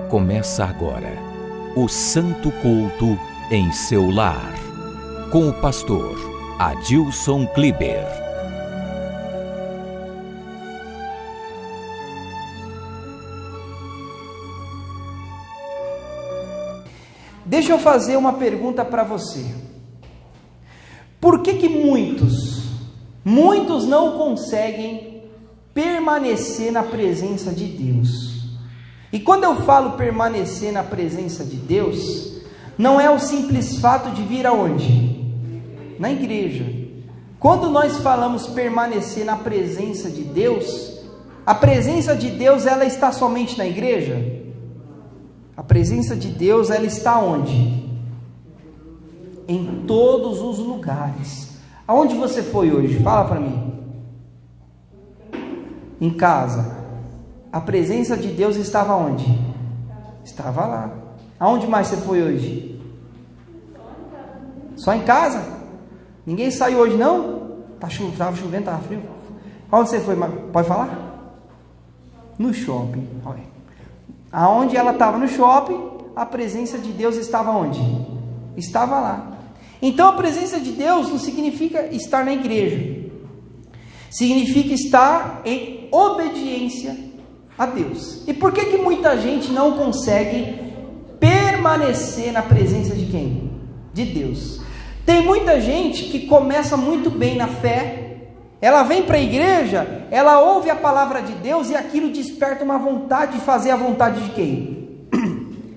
Começa agora o Santo Culto em seu lar, com o pastor Adilson Kliber. Deixa eu fazer uma pergunta para você. Por que muitos não conseguem permanecer na presença de Deus? E quando eu falo permanecer na presença de Deus, não é o simples fato de vir aonde? Na igreja. Quando nós falamos permanecer na presença de Deus, a presença de Deus, ela está somente na igreja? A presença de Deus, ela está onde? Em todos os lugares. Aonde você foi hoje? Fala para mim. Em casa. A presença de Deus estava onde? Estava lá. Aonde mais você foi hoje? Só em casa? Ninguém saiu hoje não? Estava chovendo, estava frio. Aonde você foi? Pode falar? No shopping. Olha. Aonde ela estava no shopping, a presença de Deus estava onde? Estava lá. Então a presença de Deus não significa estar na igreja. Significa estar em obediência a Deus. E por que muita gente não consegue permanecer na presença de quem? De Deus. Tem muita gente que começa muito bem na fé, ela vem para a igreja, ela ouve a palavra de Deus e aquilo desperta uma vontade de fazer a vontade de quem?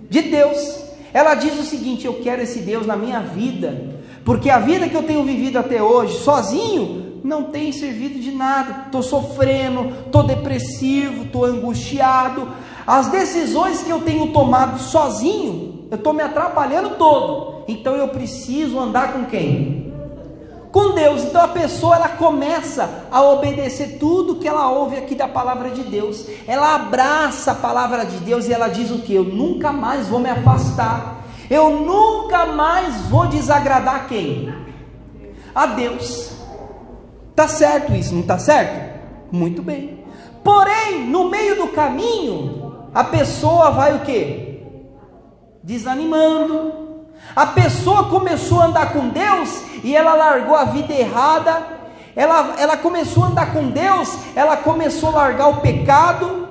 De Deus. Ela diz o seguinte: eu quero esse Deus na minha vida, porque a vida que eu tenho vivido até hoje, sozinho, não tem servido de nada, estou sofrendo, estou depressivo, estou angustiado, as decisões que eu tenho tomado sozinho, eu estou me atrapalhando todo, então eu preciso andar com quem? Com Deus. Então a pessoa, ela começa a obedecer tudo que ela ouve aqui da palavra de Deus, ela abraça a palavra de Deus e ela diz o que? Eu nunca mais vou me afastar, eu nunca mais vou desagradar quem? A Deus. Está certo isso, não está certo? Muito bem. Porém, no meio do caminho, a pessoa vai o quê? Desanimando. A pessoa começou a andar com Deus e ela largou a vida errada. Ela começou a andar com Deus, ela começou a largar o pecado.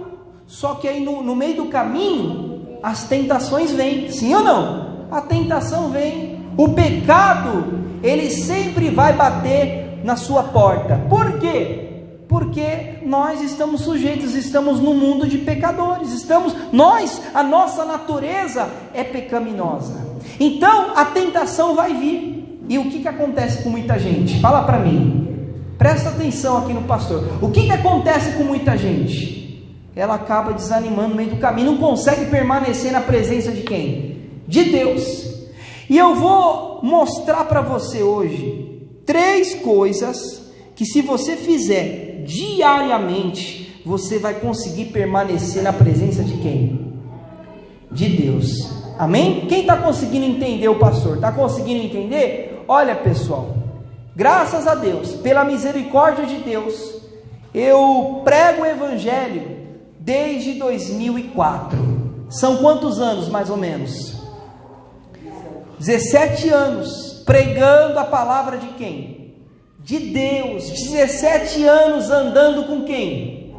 Só que aí no meio do caminho, as tentações vêm. Sim ou não? A tentação vem. O pecado, ele sempre vai bater na sua porta. Por quê? Porque nós estamos sujeitos, estamos no mundo de pecadores, a nossa natureza é pecaminosa. Então a tentação vai vir. E o que acontece com muita gente? Fala para mim, presta atenção aqui no pastor. O que acontece com muita gente? Ela acaba desanimando no meio do caminho, não consegue permanecer na presença de quem? De Deus. E eu vou mostrar para você hoje 3 coisas que, se você fizer diariamente, você vai conseguir permanecer na presença de quem? De Deus. Amém? Quem está conseguindo entender o pastor? Está conseguindo entender? Olha, pessoal, graças a Deus, pela misericórdia de Deus, eu prego o evangelho desde 2004. São quantos anos mais ou menos? 17 anos. Pregando a palavra de quem? De Deus. 17 anos andando com quem?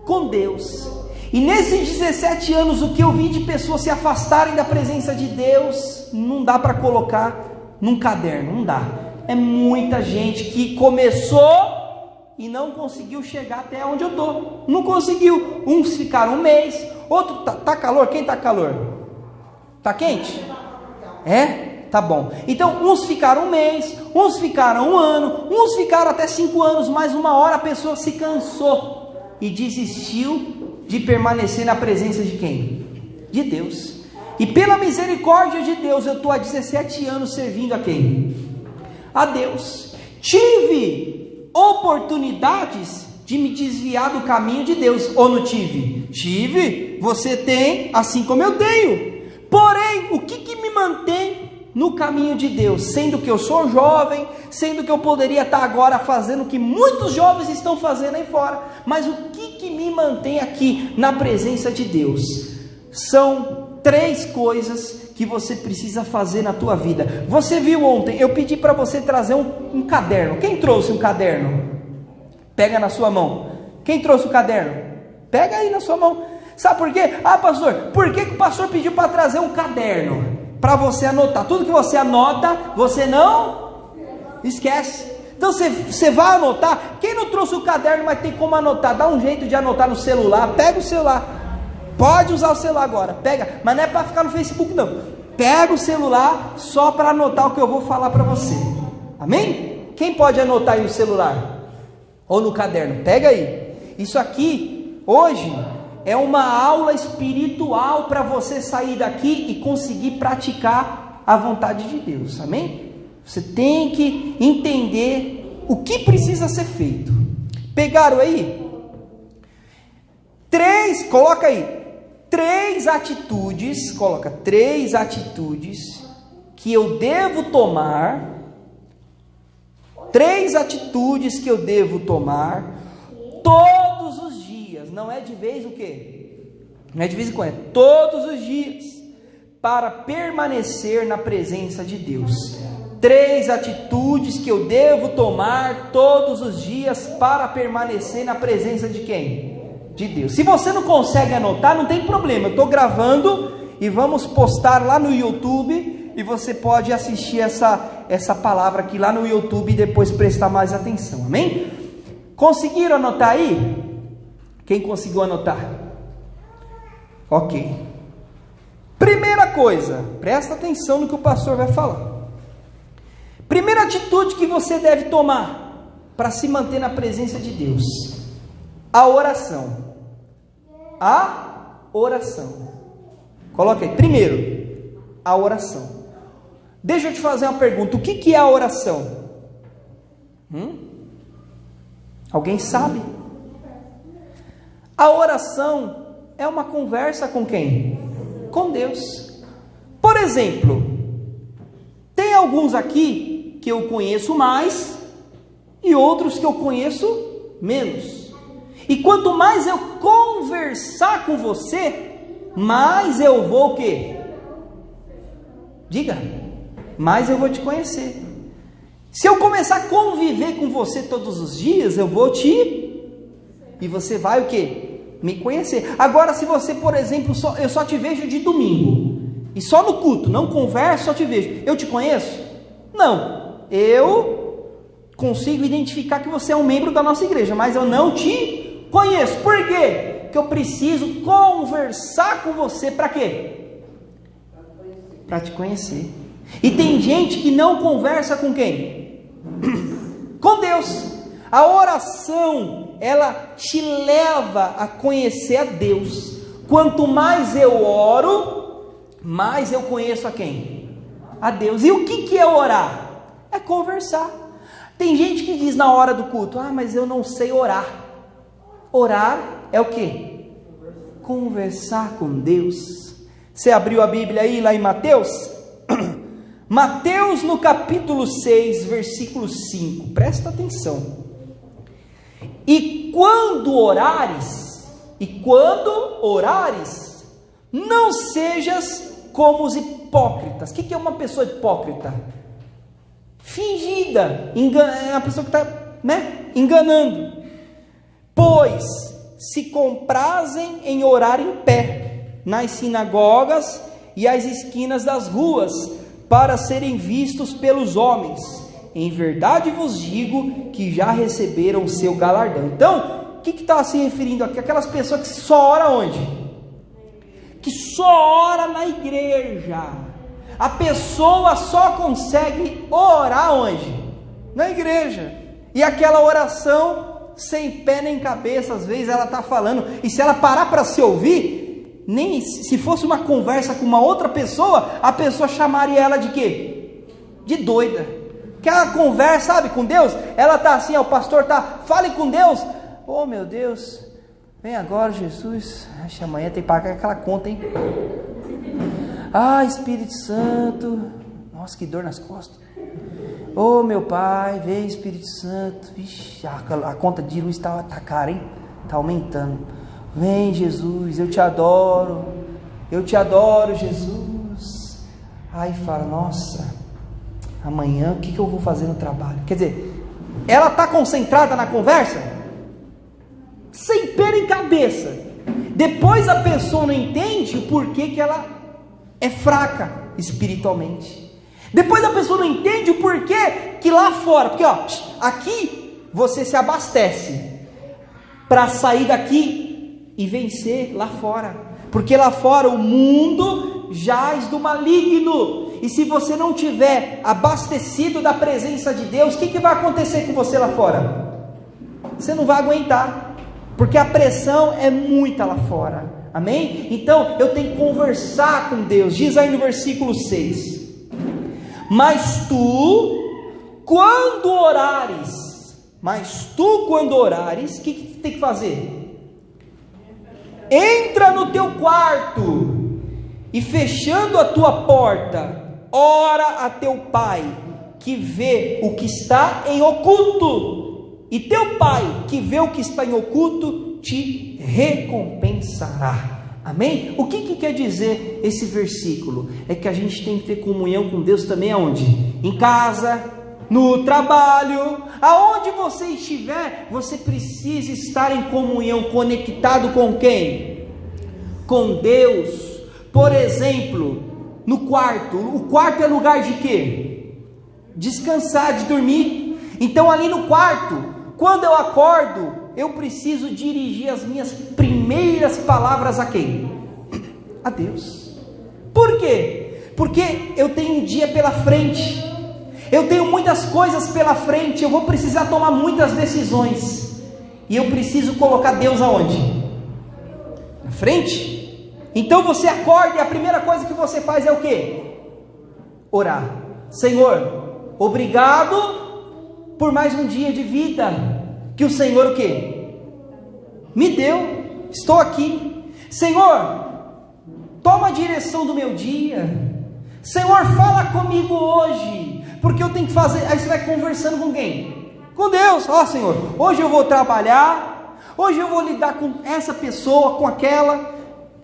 Com Deus. E nesses 17 anos, o que eu vi de pessoas se afastarem da presença de Deus, não dá para colocar num caderno, não dá. É muita gente que começou e não conseguiu chegar até onde eu estou. Não conseguiu. Uns ficaram um mês, outro tá calor. Quem tá calor? Tá quente? É? Tá bom. Então, uns ficaram um mês, uns ficaram um ano, uns ficaram até 5 anos, mas uma hora a pessoa se cansou e desistiu de permanecer na presença de quem? De Deus. E pela misericórdia de Deus, eu estou há 17 anos servindo a quem? A Deus. Tive oportunidades de me desviar do caminho de Deus, ou não tive? Tive. Você tem, assim como eu tenho. Porém, o que me mantém no caminho de Deus, sendo que eu sou jovem, sendo que eu poderia estar agora fazendo o que muitos jovens estão fazendo aí fora, mas o que me mantém aqui na presença de Deus? São 3 coisas que você precisa fazer na tua vida. Você viu ontem, eu pedi para você trazer um caderno. Quem trouxe um caderno? Pega na sua mão. Quem trouxe o caderno? Pega aí na sua mão. Sabe por quê? Ah, pastor, por que o pastor pediu para trazer um caderno? Para você anotar. Tudo que você anota, você não esquece. Então você vai anotar. Quem não trouxe o caderno, mas tem como anotar, dá um jeito de anotar no celular. Pega o celular. Pode usar o celular agora, pega, mas não é para ficar no Facebook não. Pega o celular só para anotar o que eu vou falar para você. Amém? Quem pode anotar aí no celular? Ou no caderno? Pega aí. Isso aqui, hoje, é uma aula espiritual para você sair daqui e conseguir praticar a vontade de Deus. Amém? Você tem que entender o que precisa ser feito. Pegaram aí? 3, coloca aí. 3 atitudes, coloca 3 atitudes que eu devo tomar. 3 atitudes que eu devo tomar todos os dias. Não é de vez o quê? Não é de vez em quando, é todos os dias, para permanecer na presença de Deus. 3 atitudes que eu devo tomar todos os dias para permanecer na presença de quem? De Deus. Se você não consegue anotar, não tem problema, eu estou gravando e vamos postar lá no YouTube, e você pode assistir essa palavra aqui lá no YouTube e depois prestar mais atenção, amém? Conseguiram anotar aí? Quem conseguiu anotar? Ok. Primeira coisa, presta atenção no que o pastor vai falar. Primeira atitude que você deve tomar para se manter na presença de Deus: a oração. A oração. Coloca aí. Primeiro, a oração. Deixa eu te fazer uma pergunta. O que é a oração? Alguém sabe? A oração é uma conversa com quem? Com Deus. Por exemplo, tem alguns aqui que eu conheço mais e outros que eu conheço menos. E quanto mais eu conversar com você, mais eu vou o quê? Diga. Mais eu vou te conhecer. Se eu começar a conviver com você todos os dias, eu vou te... E você vai o quê? Me conhecer. Agora, se você, por exemplo, eu só te vejo de domingo, e só no culto, não converso, só te vejo, eu te conheço? Não. Eu consigo identificar que você é um membro da nossa igreja, mas eu não te conheço. Por quê? Porque eu preciso conversar com você. Para quê? Para te conhecer. E tem gente que não conversa com quem? Com Deus. A oração, ela te leva a conhecer a Deus. Quanto mais eu oro, mais eu conheço a quem? A Deus. E o que é orar? É conversar. Tem gente que diz na hora do culto: ah, mas eu não sei orar. Orar é o quê? Conversar com Deus. Você abriu a Bíblia aí, lá em Mateus? Mateus no capítulo 6, versículo 5. Presta atenção. E quando orares, não sejas como os hipócritas. O que é uma pessoa hipócrita? Fingida. É uma pessoa que está, enganando. Pois se comprazem em orar em pé, nas sinagogas e às esquinas das ruas, para serem vistos pelos homens. Em verdade vos digo que já receberam o seu galardão. Então, o que está se referindo aqui? Aquelas pessoas que só oram onde? Que só ora na igreja. A pessoa só consegue orar onde? Na igreja. E aquela oração sem pé nem cabeça, às vezes ela está falando, e se ela parar para se ouvir, nem se fosse uma conversa com uma outra pessoa, a pessoa chamaria ela de quê? De doida. Que ela conversa, sabe, com Deus, ela está assim, ó, o pastor está, fale com Deus, oh meu Deus, vem agora Jesus, acho que amanhã tem que pagar aquela conta, hein? Ah, Espírito Santo, nossa, que dor nas costas. Oh meu Pai, vem Espírito Santo. Vixe, a conta de luz está cara, hein? Está aumentando. Vem Jesus, eu te adoro. eu te adoro, Jesus. Aí fala, nossa, amanhã o que eu vou fazer no trabalho? Quer dizer, ela está concentrada na conversa? Sem pé nem cabeça. Depois a pessoa não entende o porquê que ela é fraca espiritualmente. Depois a pessoa não entende o porquê que lá fora, porque ó, aqui você se abastece para sair daqui e vencer lá fora, porque lá fora o mundo jaz do maligno, e se você não tiver abastecido da presença de Deus, o que vai acontecer com você lá fora? Você não vai aguentar, porque a pressão é muita lá fora, amém? Então eu tenho que conversar com Deus. Diz aí no versículo 6, mas tu quando orares, o que tu tem que fazer? Entra no teu quarto e fechando a tua porta, ora a teu pai que vê o que está em oculto, e teu pai que vê o que está em oculto te recompensará. Amém? O que quer dizer esse versículo? É que a gente tem que ter comunhão com Deus também aonde? Em casa, no trabalho, aonde você estiver, você precisa estar em comunhão, conectado com quem? Com Deus. Por exemplo, no quarto. O quarto é lugar de quê? Descansar, de dormir. Então ali no quarto, quando eu acordo, eu preciso dirigir as minhas primeiras palavras a quem? A Deus. Por quê? Porque eu tenho um dia pela frente, eu tenho muitas coisas pela frente, eu vou precisar tomar muitas decisões, e eu preciso colocar Deus aonde? Na frente. Então você acorda e a primeira coisa que você faz é o quê? Orar. Senhor, obrigado por mais um dia de vida que o Senhor o quê? Me deu. Estou aqui. Senhor, toma a direção do meu dia. Senhor, fala comigo hoje, porque eu tenho que fazer. Aí você vai conversando com quem? Com Deus. Ó, Senhor, hoje eu vou trabalhar, hoje eu vou lidar com essa pessoa, com aquela.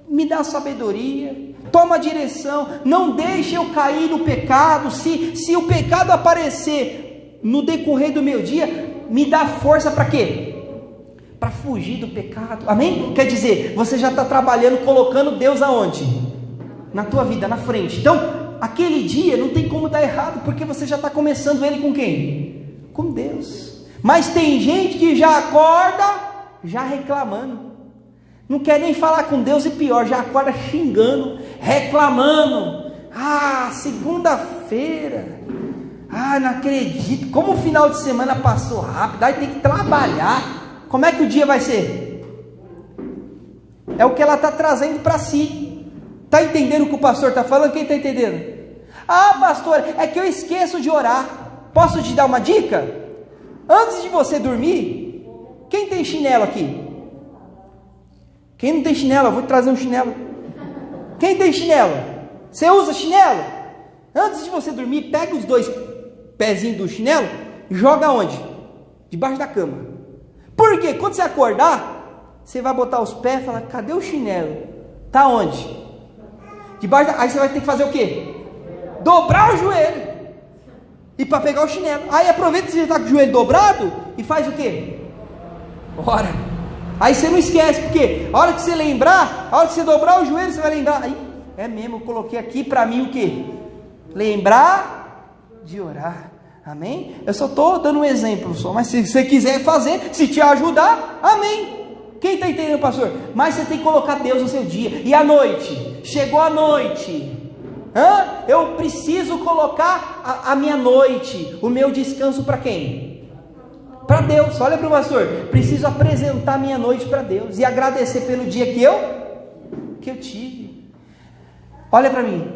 Me dá sabedoria, toma a direção, não deixe eu cair no pecado. Se o pecado aparecer no decorrer do meu dia, me dá força para quê? Para fugir do pecado, amém? Quer dizer, você já está trabalhando, colocando Deus aonde? Na tua vida, na frente. Então, aquele dia não tem como dar errado, porque você já está começando ele com quem? Com Deus. Mas tem gente que já acorda, já reclamando, não quer nem falar com Deus, e pior, já acorda xingando, reclamando. Ah, segunda-feira, não acredito, como o final de semana passou rápido, aí tem que trabalhar. Como é que o dia vai ser? É o que ela está trazendo para si. Está entendendo o que o pastor está falando? Quem está entendendo? Ah, pastor, é que eu esqueço de orar. Posso te dar uma dica? Antes de você dormir, quem tem chinelo aqui? Quem não tem chinelo? Eu vou te trazer um chinelo. Quem tem chinelo? Você usa chinelo? Antes de você dormir, pega os dois pezinhos do chinelo e joga onde? Debaixo da cama. Por quê? Quando você acordar, você vai botar os pés e falar, cadê o chinelo? Tá onde? Debaixo da... Aí você vai ter que fazer o quê? Dobrar o joelho. E para pegar o chinelo. Aí aproveita que você está com o joelho dobrado e faz o quê? Ora. Aí você não esquece, porque a hora que você lembrar, a hora que você dobrar o joelho, você vai lembrar. Aí, é mesmo, eu coloquei aqui para mim o quê? Lembrar de orar. Amém? Eu só estou dando um exemplo só, mas se você quiser fazer, se te ajudar, amém. Quem está entendendo, pastor? Mas você tem que colocar Deus no seu dia. E à noite? Chegou a noite. Eu preciso colocar a minha noite, o meu descanso para quem? Para Deus. Olha para o pastor, preciso apresentar minha noite para Deus e agradecer pelo dia que eu tive. Olha para mim,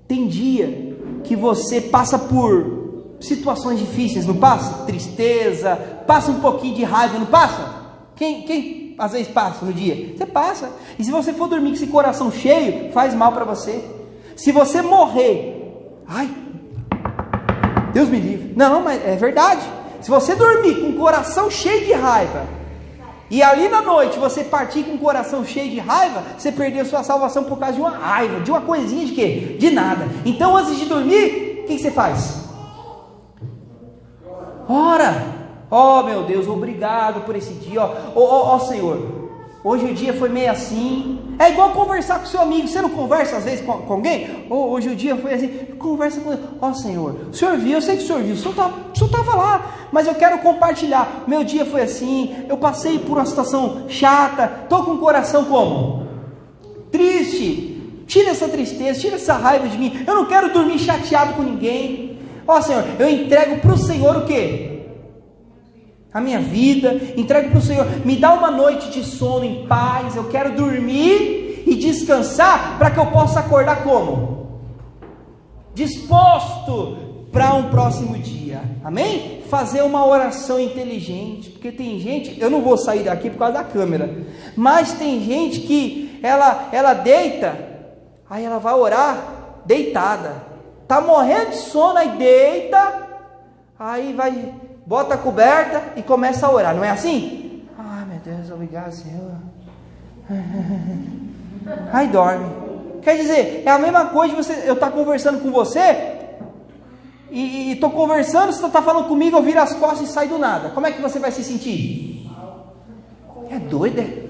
tem dia que você passa por situações difíceis, não passa? Tristeza, passa um pouquinho de raiva, não passa? Quem às vezes passa no dia? Você passa. E se você for dormir com esse coração cheio, faz mal para você. Se você morrer, ai, Deus me livre. Não, mas é verdade. Se você dormir com o coração cheio de raiva e ali na noite você partir com o coração cheio de raiva, você perdeu sua salvação por causa de uma raiva, de uma coisinha de quê? De nada. Então antes de dormir, o que você faz? Ora. Oh meu Deus, obrigado por esse dia. Ó Senhor, hoje o dia foi meio assim. É igual conversar com seu amigo. Você não conversa às vezes com alguém? Hoje o dia foi assim. Conversa com ele. Ó Senhor, o Senhor viu, eu sei que o Senhor viu. O Senhor estava lá, mas eu quero compartilhar. Meu dia foi assim. Eu passei por uma situação chata. Estou com o coração como? Triste. Tira essa tristeza, tira essa raiva de mim. Eu não quero dormir chateado com ninguém. Ó Senhor, eu entrego para o Senhor o quê? A minha vida, entrego para o Senhor, me dá uma noite de sono em paz, eu quero dormir e descansar, para que eu possa acordar como? Disposto para um próximo dia, amém? Fazer uma oração inteligente, porque tem gente, eu não vou sair daqui por causa da câmera, mas tem gente que ela deita, aí ela vai orar deitada, tá morrendo de sono, aí deita, aí vai... bota a coberta e começa a orar, não é assim? Ai meu Deus, obrigado Senhor. Aí dorme. Quer dizer, é a mesma coisa de eu estar conversando com você e estou conversando, você está falando comigo, eu viro as costas e sai do nada. Como é que você vai se sentir? É doido, é?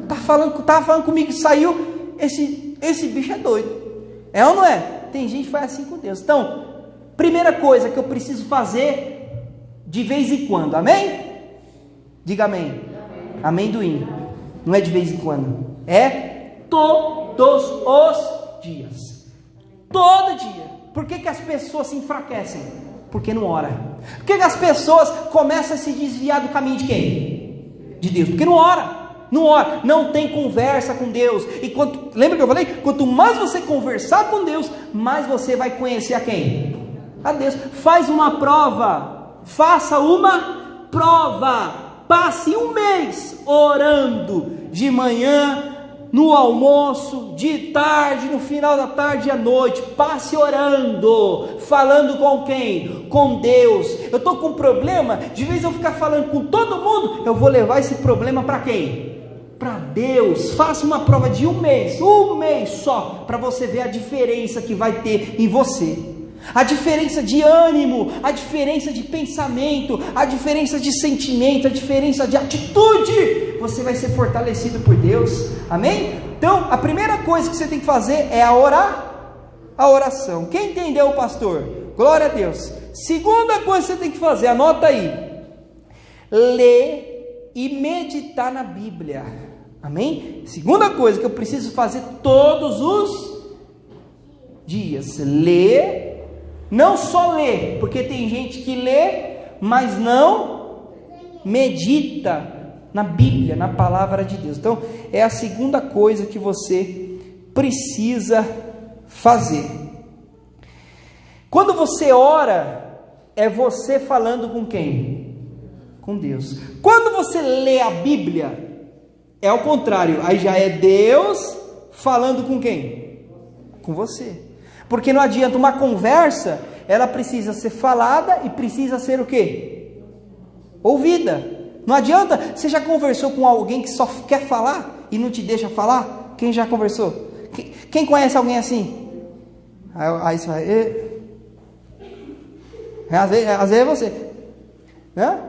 Tava falando comigo e saiu, esse bicho é doido. É ou não é? Tem gente que faz assim com Deus. Então, primeira coisa que eu preciso fazer de vez em quando, amém? Diga amém. Amendoim, não é de vez em quando, é todos os dias. Todo dia. Por que as pessoas se enfraquecem? Porque não ora. Por que as pessoas começam a se desviar do caminho de quem? De Deus. Porque não ora. Não ora, não tem conversa com Deus. E lembra que eu falei? Quanto mais você conversar com Deus, mais você vai conhecer a quem? A Deus. Faz uma prova. Faça uma prova. Passe um mês orando de manhã, no almoço, de tarde, no final da tarde e à noite. Passe orando, falando com quem? Com Deus. Eu estou com um problema, de vez eu ficar falando com todo mundo, eu vou levar esse problema para quem? Para Deus. Faça uma prova de um mês só, para você ver a diferença que vai ter em você. A diferença de ânimo, a diferença de pensamento, a diferença de sentimento, a diferença de atitude. Você vai ser fortalecido por Deus, amém? Então, a primeira coisa que você tem que fazer é a oração. Quem entendeu, pastor? Glória a Deus. Segunda coisa que você tem que fazer, anota aí: ler e meditar na Bíblia, amém? Segunda coisa que eu preciso fazer todos os dias: ler. Não só ler, porque tem gente que lê, mas não medita na Bíblia, na palavra de Deus. Então, é a segunda coisa que você precisa fazer. Quando você ora, é você falando com quem? Com Deus. Quando você lê a Bíblia, é ao contrário, aí já é Deus falando com quem? Com você. Porque não adianta uma conversa, ela precisa ser falada e precisa ser o quê? Ouvida. Não adianta, você já conversou com alguém que só quer falar e não te deixa falar? Quem já conversou? Quem conhece alguém assim? Aí você vai... Às vezes é você. Né?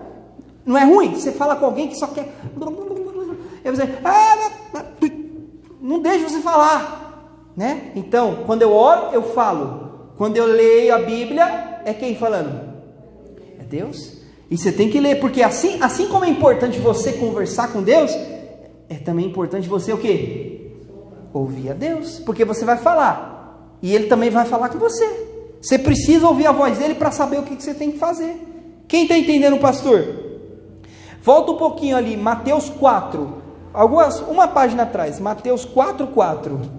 Não é ruim? Você fala com alguém que só quer... Aí você... Não deixa você falar. Né? Então, quando eu oro, eu falo. Quando eu leio a Bíblia, é quem falando? É Deus. E você tem que ler, porque assim como é importante você conversar com Deus, é também importante você o quê? Ouvir a Deus, porque você vai falar, e Ele também vai falar com você. Você precisa ouvir a voz dEle para saber o que você tem que fazer. Quem está entendendo, pastor? Volta um pouquinho ali, Mateus 4, uma página atrás, Mateus 4:4.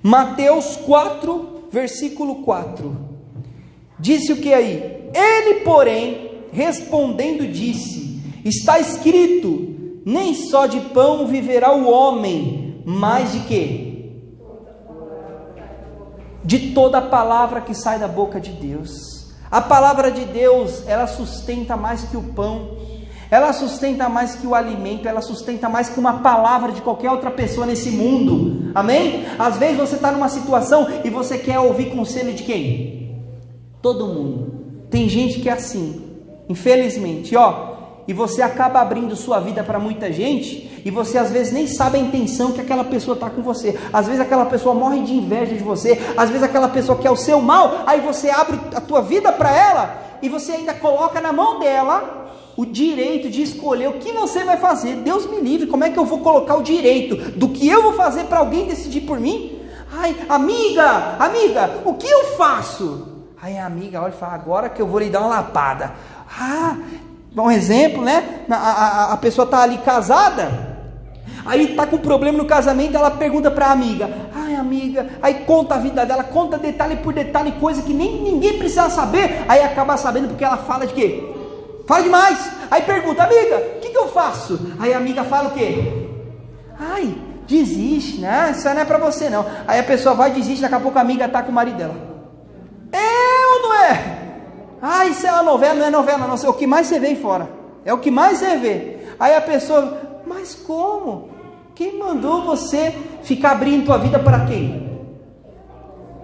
Mateus 4, versículo 4, disse o que aí? Ele, porém, respondendo disse, está escrito, nem só de pão viverá o homem, mas de quê? De toda a palavra que sai da boca de Deus. A palavra de Deus, ela sustenta mais que o pão, ela sustenta mais que o alimento, ela sustenta mais que uma palavra de qualquer outra pessoa nesse mundo, amém? Às vezes você está numa situação e você quer ouvir conselho de quem? Todo mundo. Tem gente que é assim, infelizmente, e você acaba abrindo sua vida para muita gente, e você às vezes nem sabe a intenção que aquela pessoa está com você. Às vezes aquela pessoa morre de inveja de você, às vezes aquela pessoa quer o seu mal, aí você abre a tua vida para ela, e você ainda coloca na mão dela o direito de escolher o que você vai fazer. Deus me livre, como é que eu vou colocar o direito do que eu vou fazer para alguém decidir por mim? Ai, amiga, o que eu faço? Aí a amiga olha e fala, agora que eu vou lhe dar uma lapada. Um exemplo, né? A pessoa está ali casada, aí está com problema no casamento, ela pergunta para a amiga, amiga, aí conta a vida dela, conta detalhe por detalhe, coisa que nem ninguém precisa saber, aí acaba sabendo porque ela fala de quê? Fala demais. Aí pergunta, amiga, o que eu faço? Aí a amiga fala o quê? Desiste, né? Isso não é pra você não. Aí a pessoa vai, desiste, daqui a pouco a amiga tá com o marido dela. É ou não é? Isso é uma novela, não é novela não, é o que mais você vê aí fora. É o que mais você vê. Aí a pessoa, mas como? Quem mandou você ficar abrindo tua vida para quem?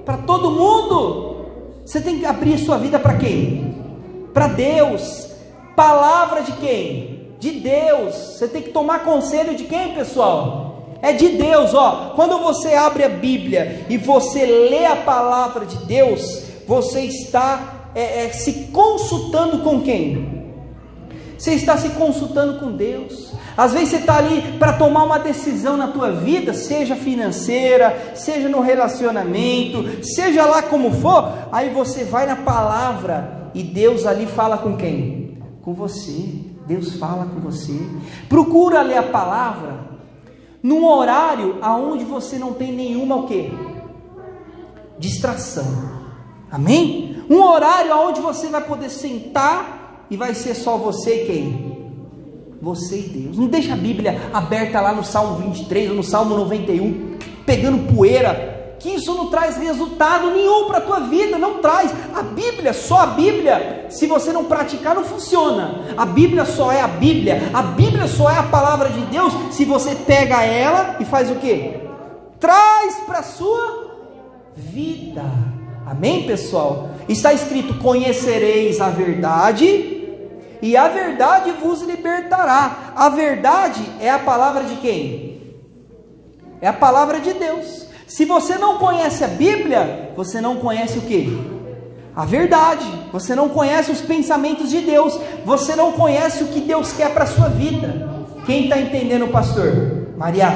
Para todo mundo. Você tem que abrir sua vida para quem? Para Deus. Palavra de quem? De Deus. Você tem que tomar conselho de quem, pessoal? É de Deus, Quando você abre a Bíblia e você lê a palavra de Deus, você está se consultando com quem? Você está se consultando com Deus. Às vezes você está ali para tomar uma decisão na tua vida, seja financeira, seja no relacionamento, seja lá como for, aí você vai na palavra e Deus ali fala com quem? Com você. Deus fala com você. Procura ler a palavra num horário aonde você não tem nenhuma o quê? Distração. Amém? Um horário aonde você vai poder sentar e vai ser só você e quem? Você e Deus. Não deixa a Bíblia aberta lá no Salmo 23 ou no Salmo 91, pegando poeira, que isso não traz resultado nenhum para a tua vida, não traz. A Bíblia, só a Bíblia, se você não praticar, não funciona. A Bíblia só é a Bíblia só é a palavra de Deus, se você pega ela e faz o quê? Traz para a sua vida. Amém, pessoal? Está escrito, conhecereis a verdade, e a verdade vos libertará. A verdade é a palavra de quem? É a palavra de Deus. Se você não conhece a Bíblia, você não conhece o que? A verdade. Você não conhece os pensamentos de Deus. Você não conhece o que Deus quer para a sua vida. Quem está entendendo, pastor? Maria,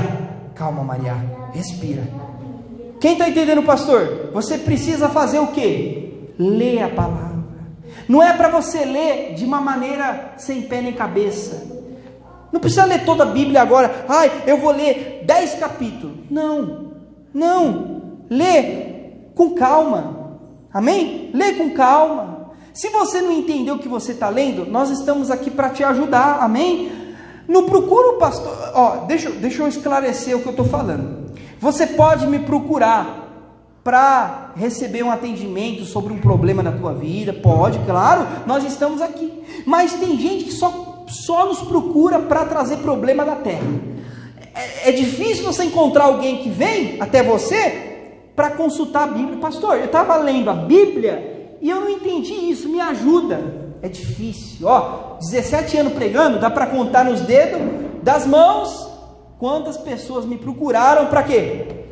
calma, Maria, respira. Quem está entendendo, pastor? Você precisa fazer o que? Ler a palavra. Não é para você ler de uma maneira sem pé nem cabeça. Não precisa ler toda a Bíblia agora. Eu vou ler 10 capítulos. Não, lê com calma, amém? Lê com calma. Se você não entendeu o que você está lendo, nós estamos aqui para te ajudar, amém? Não procura o pastor, deixa eu esclarecer o que eu estou falando. Você pode me procurar para receber um atendimento sobre um problema na tua vida, pode, claro, nós estamos aqui. Mas tem gente que só nos procura para trazer problema da terra. É difícil você encontrar alguém que vem até você para consultar a Bíblia. Pastor, eu estava lendo a Bíblia e eu não entendi isso, me ajuda. É difícil, 17 anos pregando, dá para contar nos dedos das mãos quantas pessoas me procuraram para quê?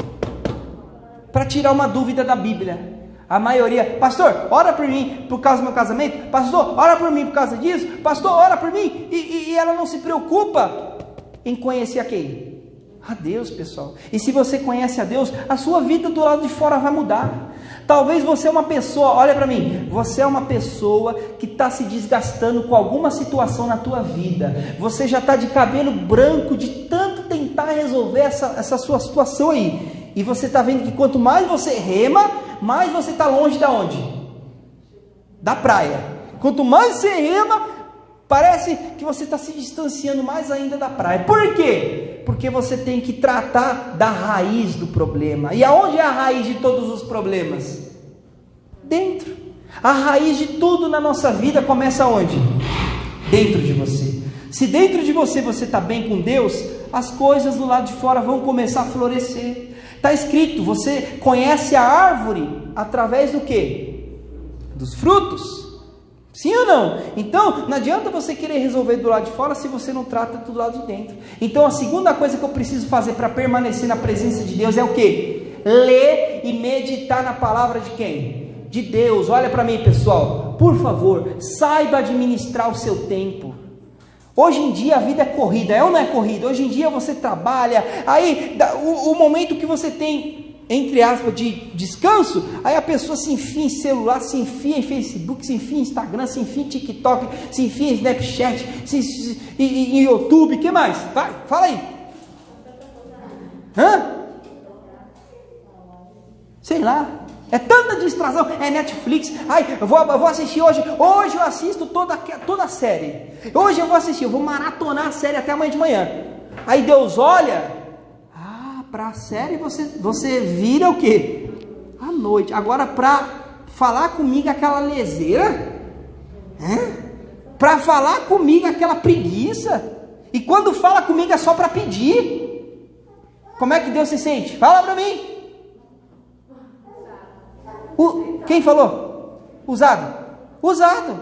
Para tirar uma dúvida da Bíblia. A maioria, pastor, ora por mim por causa do meu casamento, pastor, ora por mim por causa disso, pastor, ora por mim, e ela não se preocupa em conhecer a quem? A Deus, pessoal. E se você conhece a Deus, a sua vida do lado de fora vai mudar. Talvez você é uma pessoa, olha para mim, você é uma pessoa que está se desgastando com alguma situação na tua vida. Você já está de cabelo branco de tanto tentar resolver essa sua situação aí. E você está vendo que quanto mais você rema, mais você está longe da onde? Da praia. Quanto mais você rema, parece que você está se distanciando mais ainda da praia. Por quê? Porque você tem que tratar da raiz do problema. E aonde é a raiz de todos os problemas? Dentro. A raiz de tudo na nossa vida começa onde? Dentro de você. Se dentro de você está bem com Deus, as coisas do lado de fora vão começar a florescer. Está escrito, você conhece a árvore através do quê? Dos frutos. Sim ou não? Então, não adianta você querer resolver do lado de fora se você não trata do lado de dentro. Então, a segunda coisa que eu preciso fazer para permanecer na presença de Deus é o quê? Ler e meditar na palavra de quem? De Deus. Olha para mim, pessoal. Por favor, saiba administrar o seu tempo. Hoje em dia a vida é corrida, é ou não é corrida? Hoje em dia você trabalha, aí o momento que você tem, entre aspas, de descanso, aí a pessoa se enfia em celular, se enfia em Facebook, se enfia em Instagram, se enfia em TikTok, se enfia em Snapchat, em YouTube, o que mais? Vai, fala aí. Sei lá. É tanta distração, é Netflix, ai, eu vou assistir hoje eu assisto toda a série, hoje eu vou assistir, eu vou maratonar a série até amanhã de manhã, aí Deus olha, para a série você vira o quê? À noite, agora para falar comigo aquela leseira, para falar comigo aquela preguiça, e quando fala comigo é só para pedir, como é que Deus se sente? Fala para mim. Quem falou? Usado.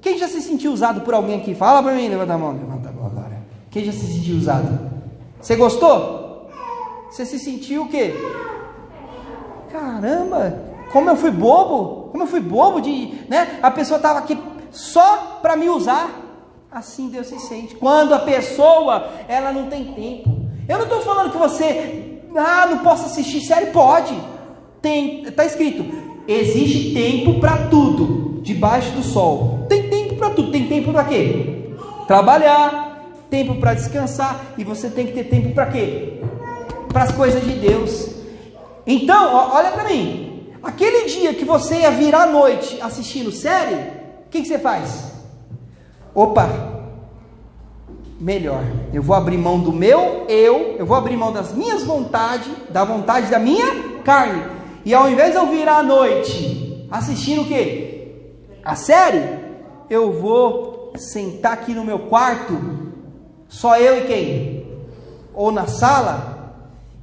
Quem já se sentiu usado por alguém aqui? Fala para mim, levanta a mão agora. Quem já se sentiu usado? Você gostou? Você se sentiu o quê? Caramba, como eu fui bobo de, né? A pessoa estava aqui só para me usar. Assim Deus se sente. Quando a pessoa, ela não tem tempo. Eu não estou falando que você, não posso assistir série, pode. Está escrito, existe tempo para tudo, debaixo do sol. Tem tempo para tudo, tem tempo para quê? Trabalhar, tempo para descansar, e você tem que ter tempo para quê? Para as coisas de Deus. Então, olha para mim, aquele dia que você ia virar à noite assistindo série, o que você faz? Opa, melhor, eu vou abrir mão do meu eu vou abrir mão das minhas vontades, da vontade da minha carne. E ao invés de eu virar à noite assistindo o quê? A série, eu vou sentar aqui no meu quarto, só eu e quem? Ou na sala,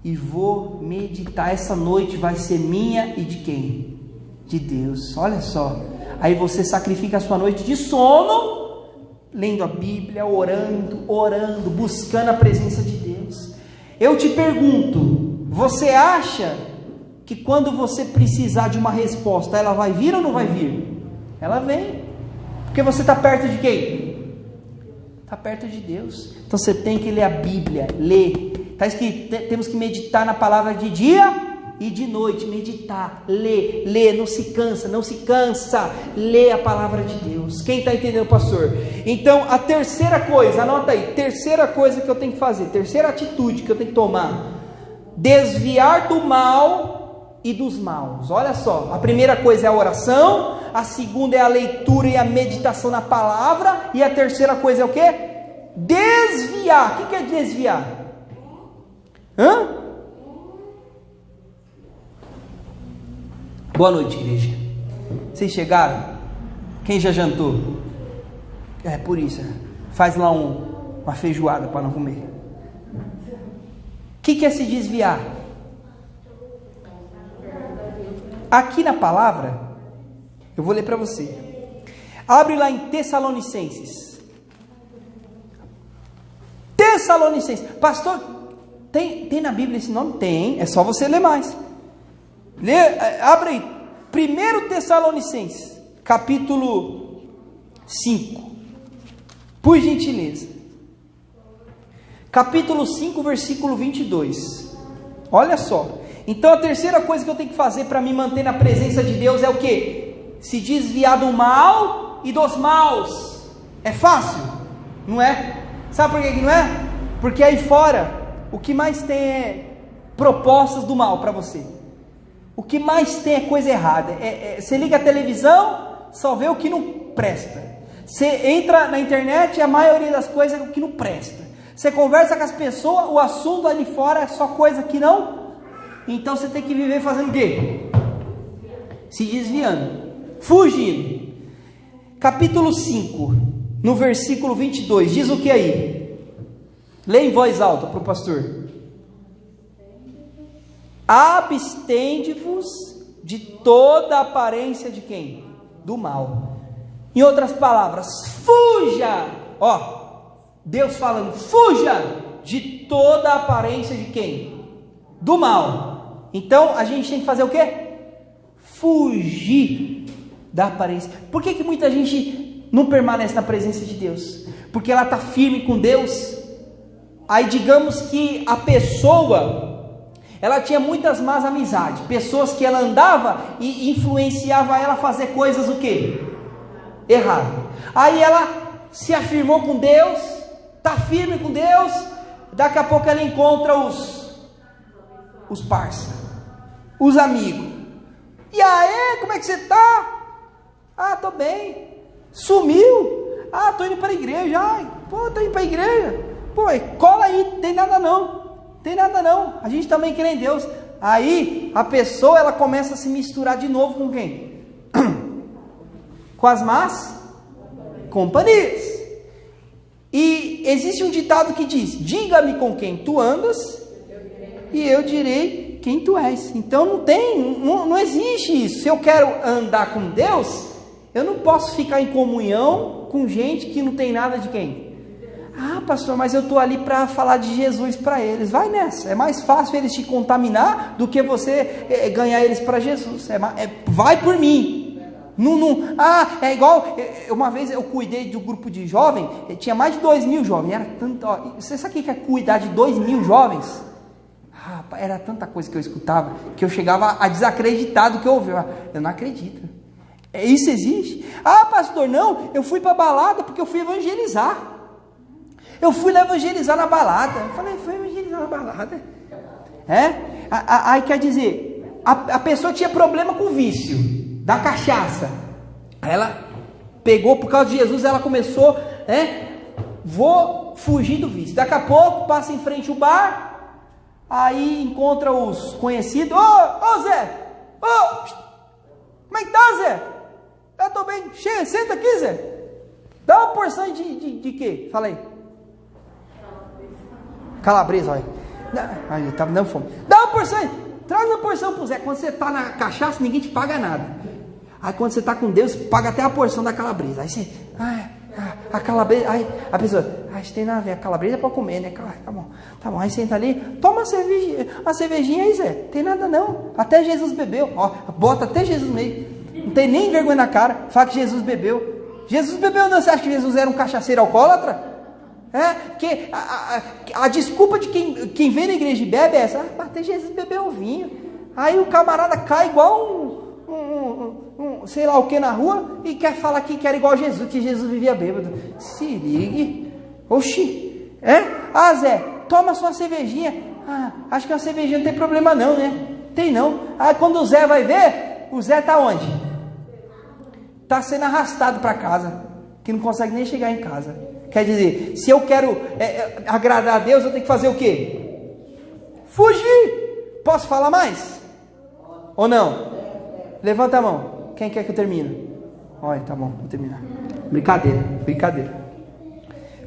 e vou meditar. Essa noite vai ser minha e de quem? De Deus. Olha só. Aí você sacrifica a sua noite de sono, lendo a Bíblia, orando, buscando a presença de Deus. Eu te pergunto, você acha que quando você precisar de uma resposta, ela vai vir ou não vai vir? Ela vem, porque você está perto de quem? Está perto de Deus. Então você tem que ler a Bíblia, ler. Está escrito, temos que meditar na palavra de dia e de noite, meditar, ler, não se cansa, lê a palavra de Deus. Quem está entendendo, pastor? Então a terceira coisa, anota aí, terceira coisa que eu tenho que fazer, terceira atitude que eu tenho que tomar, desviar do mal e dos maus. Olha só, a primeira coisa é a oração, a segunda é a leitura e a meditação na palavra, e a terceira coisa é o quê? Desviar. O que é desviar? Boa noite, igreja. Vocês chegaram? Quem já jantou? É por isso, faz lá uma feijoada para não comer. O que é se desviar? Aqui na palavra, eu vou ler para você. Abre lá em Tessalonicenses. Pastor, tem na Bíblia esse nome? Tem, é só você ler mais. Abre aí, 1 Tessalonicenses, capítulo 5, por gentileza. Capítulo 5, versículo 22. Olha só. Então a terceira coisa que eu tenho que fazer para me manter na presença de Deus é o quê? Se desviar do mal e dos maus. É fácil? Não é? Sabe por que não é? Porque aí fora, o que mais tem é propostas do mal para você. O que mais tem é coisa errada. Você liga a televisão, só vê o que não presta. Você entra na internet, a maioria das coisas é o que não presta. Você conversa com as pessoas, o assunto ali fora é só coisa que não. Então você tem que viver fazendo o quê? Se desviando, fugindo. Capítulo 5, no versículo 22, diz o que aí? Lê em voz alta para o pastor. Abstende-vos de toda aparência de quem? Do mal. Em outras palavras, fuja, Deus falando, fuja de toda aparência de quem? Do mal. Então, a gente tem que fazer o quê? Fugir da aparência. Por que muita gente não permanece na presença de Deus? Porque ela está firme com Deus. Aí digamos que a pessoa, ela tinha muitas más amizades, pessoas que ela andava e influenciava ela a fazer coisas o quê? Errado. Aí ela se afirmou com Deus, está firme com Deus, daqui a pouco ela encontra os parça, os amigos. E aí, como é que você está? Ah, tô bem. Sumiu. Ah, tô indo para a igreja. Ai, pô, tô indo para a igreja. Pô, cola aí, não tem nada não. Tem nada não, a gente também crê em Deus. Aí a pessoa, ela começa a se misturar de novo com quem? Com as más companhias. E existe um ditado que diz: diga-me com quem tu andas e eu direi quem tu és. Então não existe isso. Se eu quero andar com Deus, eu não posso ficar em comunhão com gente que não tem nada de quem? Ah, pastor, mas eu estou ali para falar de Jesus para eles. Vai nessa, é mais fácil eles te contaminar do que você ganhar eles para Jesus. Vai por mim. É igual, uma vez eu cuidei do grupo de jovens, tinha mais de 2.000 jovens. Era tanto, você sabe o que é cuidar de 2.000 jovens? Era tanta coisa que eu escutava, que eu chegava a desacreditar do que eu ouvia. Eu não acredito. Isso existe? Ah, pastor, não, eu fui para a balada porque eu fui evangelizar. Eu fui lá evangelizar na balada. Eu falei, fui evangelizar na balada. Aí quer dizer, a pessoa tinha problema com o vício da cachaça. Ela pegou, por causa de Jesus, ela começou, vou fugir do vício. Daqui a pouco, passa em frente ao bar, aí encontra os conhecidos. Ô Zé, como é que tá, Zé? Eu tô bem, chega, senta aqui, Zé. Dá uma porção de quê? Fala aí. Calabresa, olha. Aí, tá me dando fome. Dá uma porção, traz uma porção pro Zé. Quando você tá na cachaça, ninguém te paga nada. Aí quando você tá com Deus, paga até a porção da calabresa. Aí você, a calabresa, aí a pessoa, isso tem nada a ver, a calabresa é pra comer, né? Tá bom, aí senta ali, toma uma cervejinha aí, Zé. Tem nada não, até Jesus bebeu, bota até Jesus meio. Não tem nem vergonha na cara, fala que Jesus bebeu. Jesus bebeu não, você acha que Jesus era um cachaceiro alcoólatra? Porque a desculpa de quem vem na igreja e bebe é essa: até Jesus bebeu o vinho. Aí o camarada cai igual sei lá o que na rua e quer falar que era igual a Jesus, que Jesus vivia bêbado. Se ligue. Oxi. Zé, toma sua cervejinha. Acho que a cervejinha não tem problema não, né? Tem não. Aí quando o Zé vai ver, o Zé tá onde? Tá sendo arrastado para casa, que não consegue nem chegar em casa. Quer dizer, se eu quero agradar a Deus, eu tenho que fazer o quê? Fugir. Posso falar mais? Ou não? Levanta a mão. Quem quer que eu termine? Olha, tá bom, vou terminar. Brincadeira.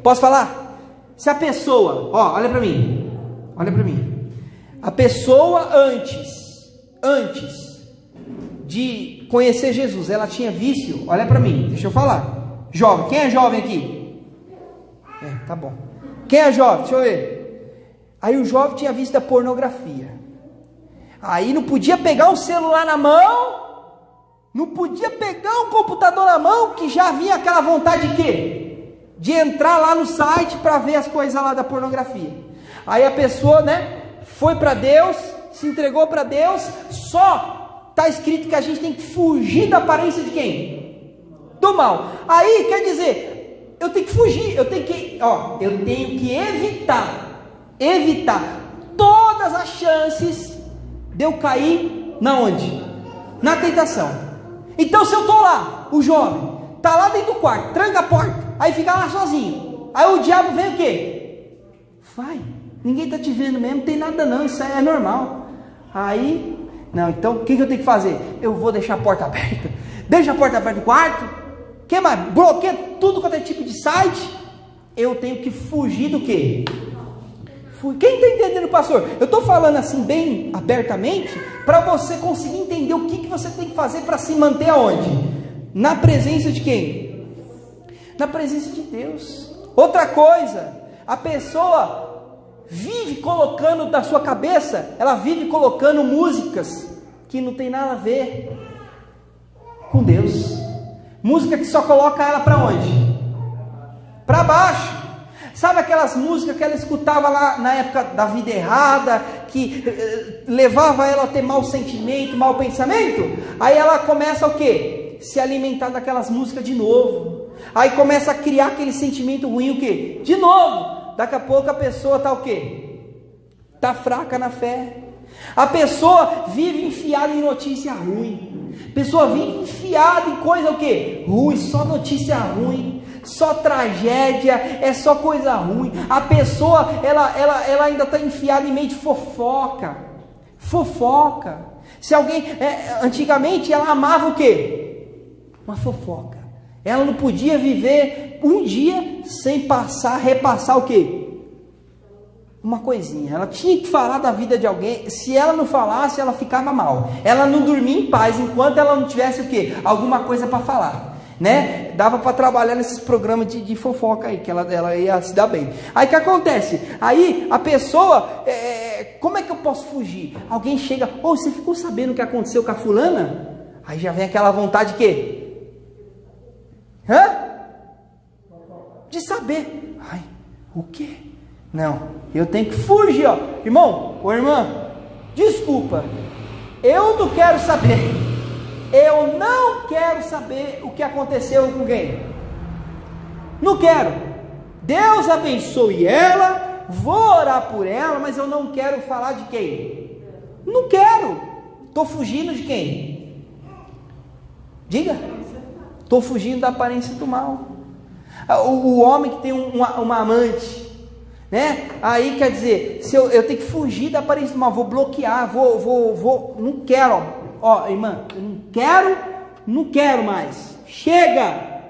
Posso falar? Se a pessoa, olha para mim. A pessoa antes de conhecer Jesus, ela tinha vício. Olha para mim, deixa eu falar. Jovem, quem é jovem aqui? Tá bom. Quem é jovem? Deixa eu ver. Aí o jovem tinha visto a pornografia. Aí não podia pegar um celular na mão, não podia pegar um computador na mão, que já vinha aquela vontade de quê? De entrar lá no site para ver as coisas lá da pornografia. Aí a pessoa, foi para Deus, se entregou para Deus. Só está escrito que a gente tem que fugir da aparência de quem? Do mal. Aí quer dizer, eu tenho que fugir, eu tenho que evitar todas as chances de eu cair na onde? Na tentação. Então se eu estou lá, o jovem está lá dentro do quarto, tranca a porta, aí fica lá sozinho, aí o diabo vem o quê? Vai, ninguém está te vendo mesmo, não tem nada não, isso aí é normal. Aí, não, então o que eu tenho que fazer? Eu vou deixar a porta aberta. Deixa a porta aberta do quarto, Que mais? Bloqueia tudo quanto é tipo de site. Eu tenho que fugir do quê? Quem está entendendo, pastor? Eu estou falando assim bem abertamente para você conseguir entender o que você tem que fazer para se manter aonde? Na presença de quem? Na presença de Deus. Outra coisa, a pessoa vive colocando da sua cabeça, ela vive colocando músicas que não tem nada a ver com Deus. Música que só coloca ela para onde? Para baixo. Sabe aquelas músicas que ela escutava lá na época da vida errada, que levava ela a ter mau sentimento, mau pensamento? Aí ela começa o quê? Se alimentar daquelas músicas de novo. Aí começa a criar aquele sentimento ruim, o quê? De novo. Daqui a pouco a pessoa está o quê? Está fraca na fé. A pessoa vive enfiada em notícia ruim. A pessoa vive enfiada em coisa o quê? Ruim, só notícia ruim. Só tragédia, é só coisa ruim. A pessoa, ela ainda está enfiada em meio de fofoca. Fofoca. Se alguém, antigamente ela amava o quê? Uma fofoca. Ela não podia viver um dia sem repassar o quê? Uma coisinha. Ela tinha que falar da vida de alguém. Se ela não falasse, ela ficava mal. Ela não dormia em paz enquanto ela não tivesse o quê? Alguma coisa para falar. Né? Dava para trabalhar nesses programas de fofoca aí, que ela ia se dar bem. Aí o que acontece? Aí a pessoa, como é que eu posso fugir? Alguém chega, você ficou sabendo o que aconteceu com a fulana? Aí já vem aquela vontade de quê? De saber. Ai, o quê? Não, eu tenho que fugir, ó. Irmão, ou irmã, desculpa, eu não quero saber. Eu não quero saber o que aconteceu com quem. Não quero. Deus abençoe ela, vou orar por ela, mas eu não quero falar de quem. Não quero. Estou fugindo de quem? Diga. Estou fugindo da aparência do mal. O homem que tem uma amante, né? Aí quer dizer, se eu tenho que fugir da aparência do mal, vou bloquear, não quero. Irmã, eu não quero mais. Chega!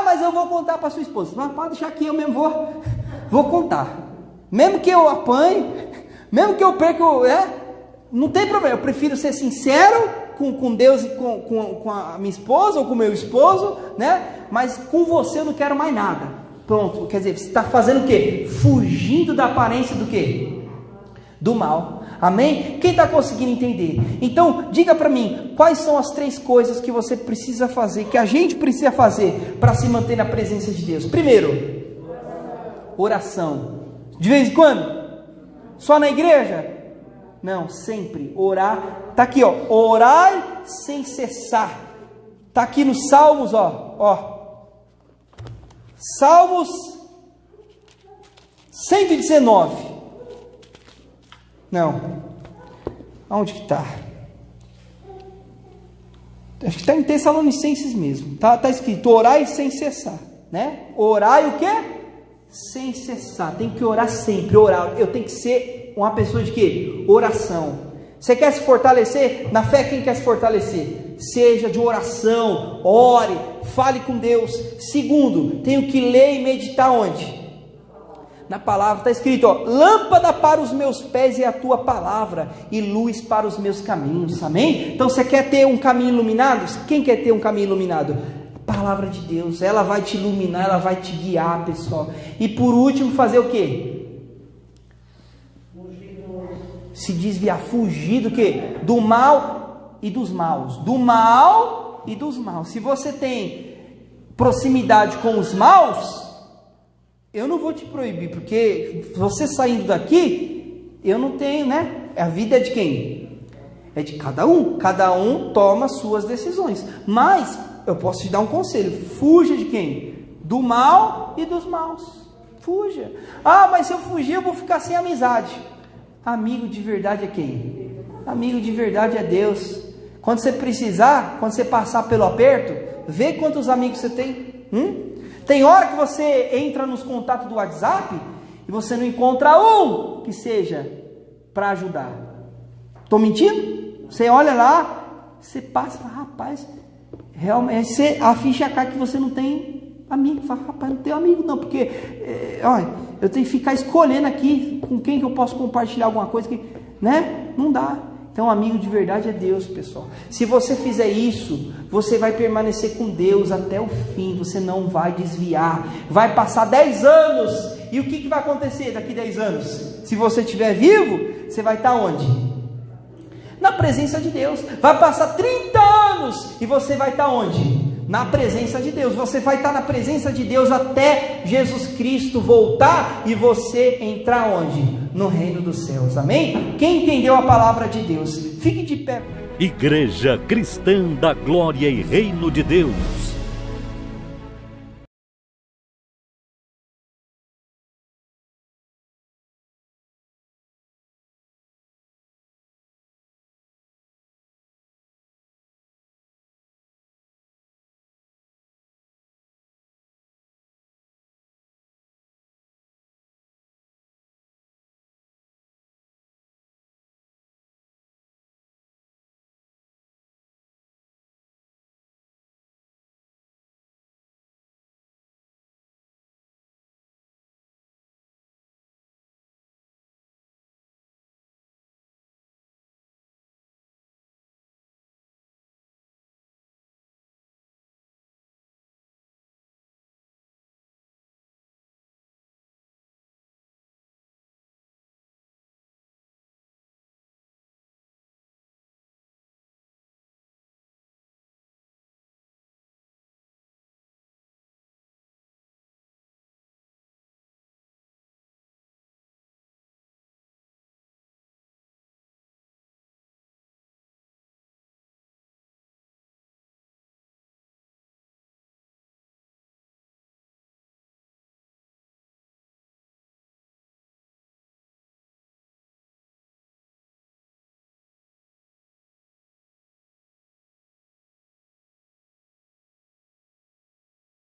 Mas eu vou contar para sua esposa. Mas pode deixar que eu mesmo vou contar. Mesmo que eu apanhe, mesmo que eu perca, não tem problema. Eu prefiro ser sincero com Deus e com a minha esposa ou com o meu esposo, né? Mas com você eu não quero mais nada. Pronto, quer dizer, você está fazendo o quê? Fugindo da aparência do quê? Do mal. Amém? Quem está conseguindo entender? Então, diga para mim, quais são as 3 coisas que você precisa fazer, que a gente precisa fazer para se manter na presença de Deus? Primeiro, oração. De vez em quando? Só na igreja? Não, sempre. Orar. Está aqui, orai sem cessar. Está aqui nos Salmos, Salmos 119. Não. Aonde que está? Acho que está em Tessalonicenses mesmo. Tá escrito, orai sem cessar, né? Orai o quê? Sem cessar. Tem que orar sempre, orar. Eu tenho que ser uma pessoa de quê? Oração. Você quer se fortalecer? Na fé, quem quer se fortalecer? Seja de oração, ore, fale com Deus. Segundo, tenho que ler e meditar onde? Na palavra, está escrito, lâmpada para os meus pés é a tua palavra, e luz para os meus caminhos, amém? Então você quer ter um caminho iluminado? Quem quer ter um caminho iluminado? A palavra de Deus, ela vai te iluminar, ela vai te guiar, pessoal. E por último, fazer o quê? Se desviar, fugir do quê? Do mal e dos maus. Do mal e dos maus. Se você tem proximidade com os maus, eu não vou te proibir, porque você saindo daqui, eu não tenho, né? A vida é de quem? É de cada um toma suas decisões, mas eu posso te dar um conselho, fuja de quem? Do mal e dos maus, fuja. Mas se eu fugir eu vou ficar sem amizade. Amigo de verdade é quem? Amigo de verdade é Deus. Quando você precisar, quando você passar pelo aperto, vê quantos amigos você tem. Tem hora que você entra nos contatos do WhatsApp e você não encontra um que seja para ajudar. Estou mentindo? Você olha lá, você passa e fala, rapaz, Realmente, a ficha cai que você não tem amigo. Fala, rapaz, não tenho amigo não, porque olha, eu tenho que ficar escolhendo aqui com quem que eu posso compartilhar alguma coisa, né? Não dá. Então, amigo de verdade é Deus, pessoal. Se você fizer isso, você vai permanecer com Deus até o fim. Você não vai desviar. Vai passar 10 anos. E o que vai acontecer daqui 10 anos? Se você estiver vivo, você vai estar onde? Na presença de Deus. Vai passar 30 anos. E você vai estar onde? Na presença de Deus. Você vai estar na presença de Deus até Jesus Cristo voltar e você entrar onde? No reino dos céus. Amém? Quem entendeu a palavra de Deus, fique de pé. Igreja Cristã da Glória e Reino de Deus.